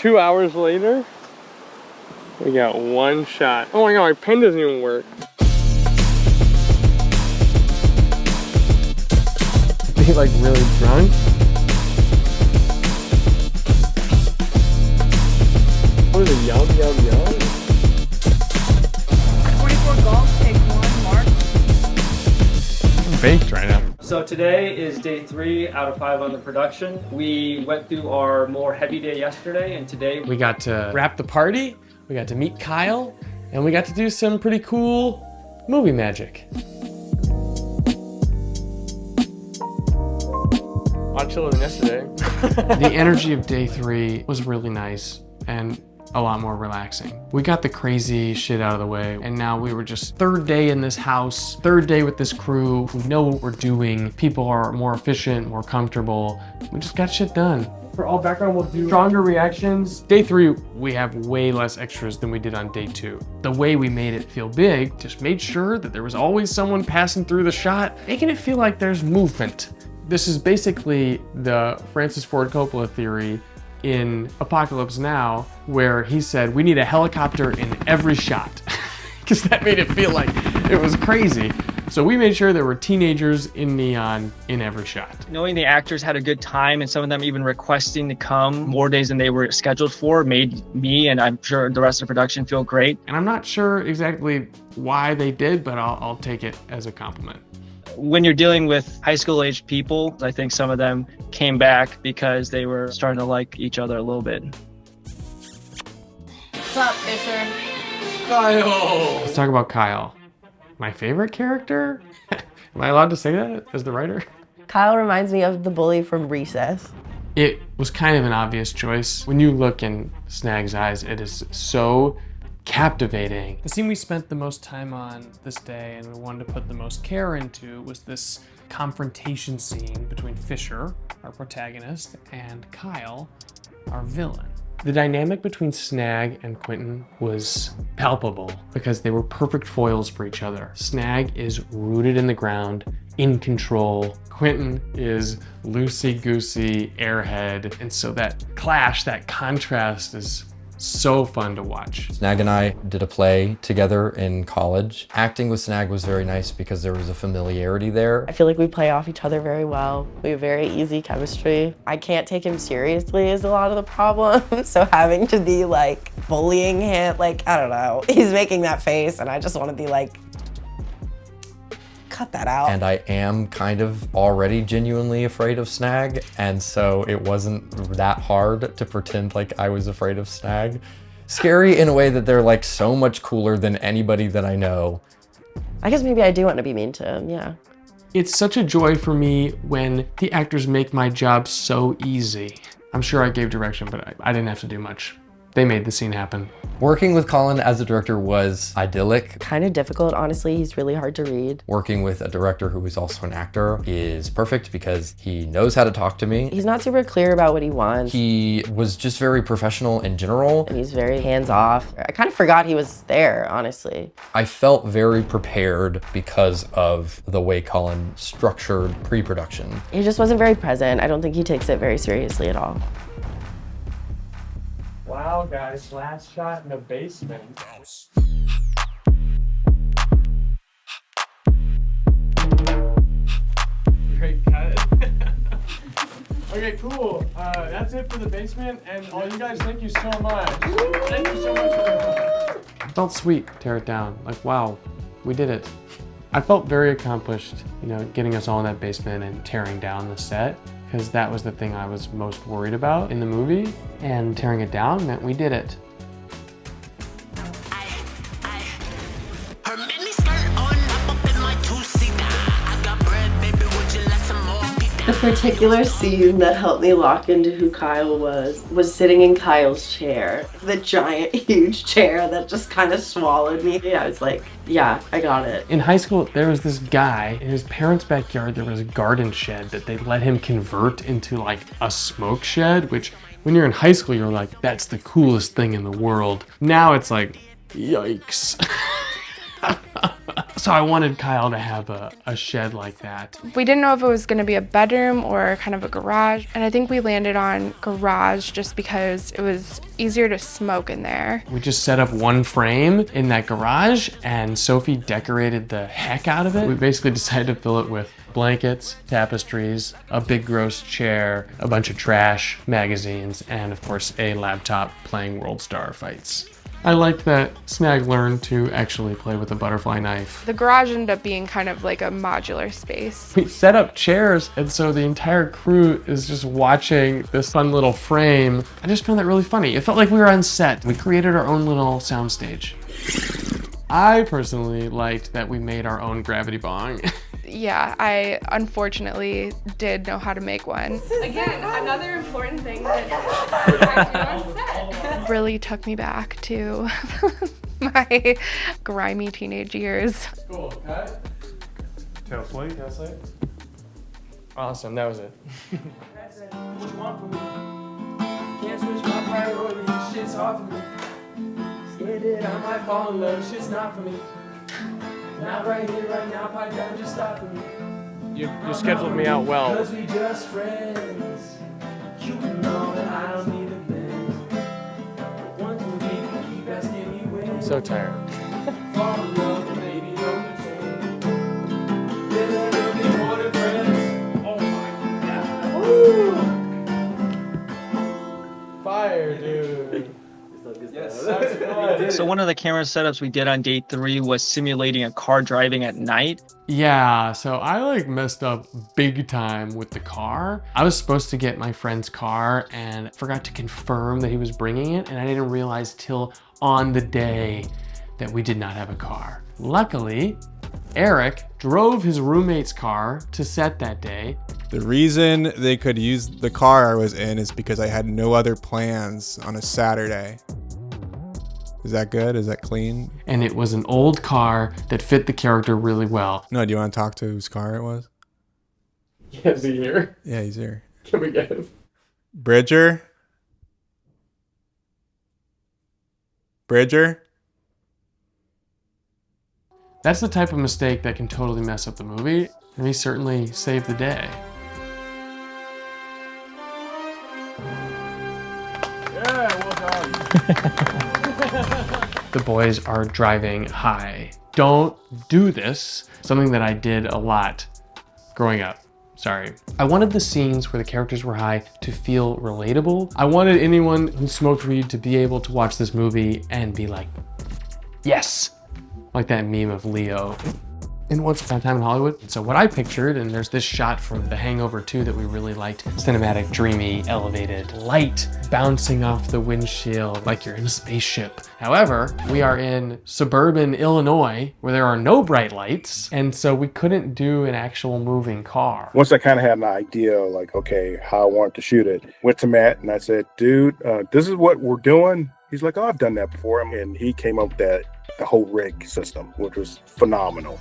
2 hours later, we got one shot. Oh my god, my pen doesn't even work. Be like really drunk. What is it, yum, yum, yum? 24 golf, take 1, mark. I'm baked right now. So today is day 3 out of 5 on the production. We went through our more heavy day yesterday, and today We got to wrap the party, we got to meet Kyle, and we got to do some pretty cool movie magic. A lot chiller than yesterday. The energy of day 3 was really nice and a lot more relaxing. We got the crazy shit out of the way, and now we were just third day in this house, third day with this crew. We know what we're doing. People are more efficient, more comfortable. We just got shit done. For all background, we'll do stronger reactions. Day 3, we have way less extras than we did on day 2. The way we made it feel big, just made sure that there was always someone passing through the shot, making it feel like there's movement. This is basically the Francis Ford Coppola theory in Apocalypse Now, where he said, we need a helicopter in every shot, because that made it feel like it was crazy. So we made sure there were teenagers in neon in every shot. knowing the actors had a good time and some of them even requesting to come more days than they were scheduled for made me, and I'm sure the rest of the production, feel great. And I'm not sure exactly why they did, but I'll take it as a compliment. When you're dealing with high school aged people, I think some of them came back because they were starting to like each other a little bit. What's up, Fisher? Kyle! Let's talk about Kyle. My favorite character? Am I allowed to say that as the writer? Kyle reminds me of the bully from Recess. It was kind of an obvious choice. When you look in Snag's eyes, it is so captivating. The scene we spent the most time on this day and we wanted to put the most care into was this confrontation scene between Fisher, our protagonist, and Kyle, our villain. The dynamic between Snag and Quentin was palpable because they were perfect foils for each other. Snag is rooted in the ground, in control. Quentin is loosey-goosey, airhead. And so that clash, that contrast is so fun to watch. Snag and I did a play together in college. Acting with Snag was very nice because there was a familiarity there. I feel like we play off each other very well. We have very easy chemistry. I can't take him seriously is a lot of the problem. So having to be like bullying him, like, I don't know. He's making that face and I just want to be like, cut that out. And I am kind of already genuinely afraid of Snag, and so it wasn't that hard to pretend like I was afraid of Snag. Scary in a way that they're like so much cooler than anybody that I know. I guess maybe I do want to be mean to him, yeah. It's such a joy for me when the actors make my job so easy. I'm sure I gave direction, but I didn't have to do much. They made the scene happen. Working with Colin as a director was idyllic. Kind of difficult, honestly. He's really hard to read. Working with a director who is also an actor is perfect because he knows how to talk to me. He's not super clear about what he wants. He was just very professional in general. And he's very hands-off. I kind of forgot he was there, honestly. I felt very prepared because of the way Colin structured pre-production. He just wasn't very present. I don't think he takes it very seriously at all. Wow, guys, last shot in the basement. Great cut. Okay, cool. That's it for the basement, and all you guys, thank you so much. Thank you so much for everyone. It felt sweet, tear it down. Like, wow, we did it. I felt very accomplished, you know, getting us all in that basement and tearing down the set, because that was the thing I was most worried about in the movie, and tearing it down meant we did it. The particular scene that helped me lock into who Kyle was sitting in Kyle's chair. The giant, huge chair that just kind of swallowed me. Yeah, I was like, yeah, I got it. In high school, there was this guy, in his parents' backyard, there was a garden shed that they let him convert into like a smoke shed, which when you're in high school, you're like, that's the coolest thing in the world. Now it's like, yikes. So I wanted Kyle to have a shed like that. We didn't know if it was going to be a bedroom or kind of a garage, and I think we landed on garage just because it was easier to smoke in there. We just set up one frame in that garage and Sophie decorated the heck out of it. We basically decided to fill it with blankets, tapestries, a big gross chair, a bunch of trash, magazines, and of course a laptop playing World Star Fights. I liked that Snag learned to actually play with a butterfly knife. The garage ended up being kind of like a modular space. We set up chairs, and so the entire crew is just watching this fun little frame. I just found that really funny. It felt like we were on set. We created our own little soundstage. I personally liked that we made our own gravity bong. Yeah, I unfortunately did know how to make one. Again, another important thing that I do on set. Really took me back to my grimy teenage years. Cool, cut. Tail slate. Awesome, that was it. What you want from me? Can't switch my priorities, shit's hard for me. Scared that I might fall in love, shit's not for me. Not right here, right now, pipe down, just stop for me. You scheduled me out well. Cause we just friends. You know that I don't need a man. But once a week, keep asking me when. I'm so tired. Fall in love, maybe overtake. Then there'll be more than friends. Oh my god. Woo! Fire, dude. So one of the camera setups we did on day 3 was simulating a car driving at night. Yeah, so I like messed up big time with the car. I was supposed to get my friend's car and forgot to confirm that he was bringing it, and I didn't realize till on the day that we did not have a car. Luckily, Eric drove his roommate's car to set that day. The reason they could use the car I was in is because I had no other plans on a Saturday. Is that good? Is that clean? And it was an old car that fit the character really well. No, do you want to talk to whose car it was? Yeah, is he here? Yeah, he's here. Can we get him? Bridger? That's the type of mistake that can totally mess up the movie, and he certainly saved the day. Yeah, well done. The boys are driving high. Don't do this. Something that I did a lot growing up. Sorry. I wanted the scenes where the characters were high to feel relatable. I wanted anyone who smoked weed to be able to watch this movie and be like, yes! Like that meme of Leo in Once Upon a Time in Hollywood. So what I pictured, and there's this shot from The Hangover 2 that we really liked, cinematic, dreamy, elevated, light bouncing off the windshield like you're in a spaceship. However, we are in suburban Illinois where there are no bright lights, and so we couldn't do an actual moving car. Once I kind of had an idea, like, okay, how I wanted to shoot it, went to Matt and I said, dude, this is what we're doing. He's like, oh, I've done that before. And he came up with the whole rig system, which was phenomenal.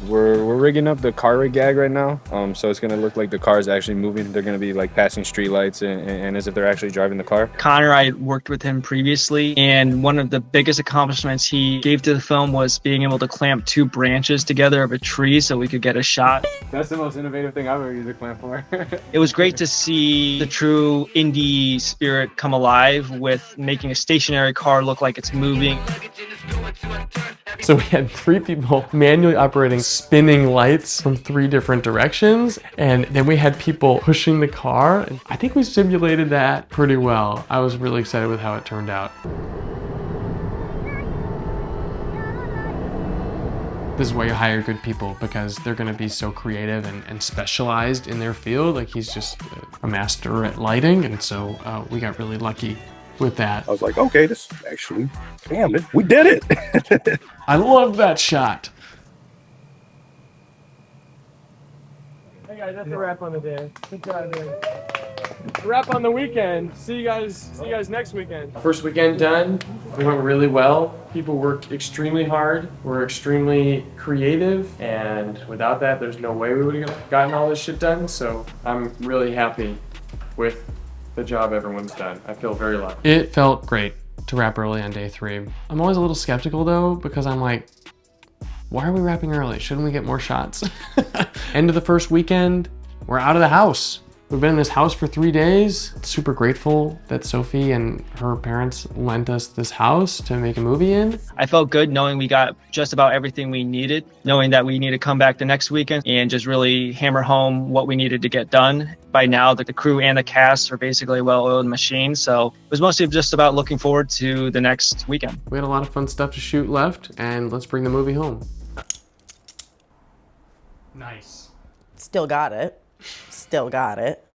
We're rigging up the car rig gag right now, so it's gonna look like the car is actually moving. They're gonna be like passing street lights and as if they're actually driving the car. Connar, I worked with him previously, and one of the biggest accomplishments he gave to the film was being able to clamp 2 branches together of a tree so we could get a shot. That's the most innovative thing I've ever used a clamp for. It was great to see the true indie spirit come alive with making a stationary car look like it's moving. So we had 3 people manually operating spinning lights from 3 different directions, and then we had people pushing the car. And I think we simulated that pretty well. I was really excited with how it turned out. This is why you hire good people, because they're gonna be so creative and specialized in their field. Like, he's just a master at lighting, and so we got really lucky with that. I was like, okay, this actually, damn it, we did it. I love that shot. Hey guys, that's a wrap on the day. Good job, man. Wrap on the weekend. See you guys next weekend. First weekend done. It went really well. People worked extremely hard. We're extremely creative, and without that, there's no way we would have gotten all this shit done. So I'm really happy with the job everyone's done. I feel very lucky. It felt great to wrap early on day 3. I'm always a little skeptical though, because I'm like, Why are we wrapping early? Shouldn't we get more shots? End of the first weekend, we're out of the house. We've been in this house for 3 days. Super grateful that Sophie and her parents lent us this house to make a movie in. I felt good knowing we got just about everything we needed, knowing that we need to come back the next weekend and just really hammer home what we needed to get done. By now, the crew and the cast are basically a well-oiled machine, so it was mostly just about looking forward to the next weekend. We had a lot of fun stuff to shoot left, and let's bring the movie home. Nice. Still got it. Still got it.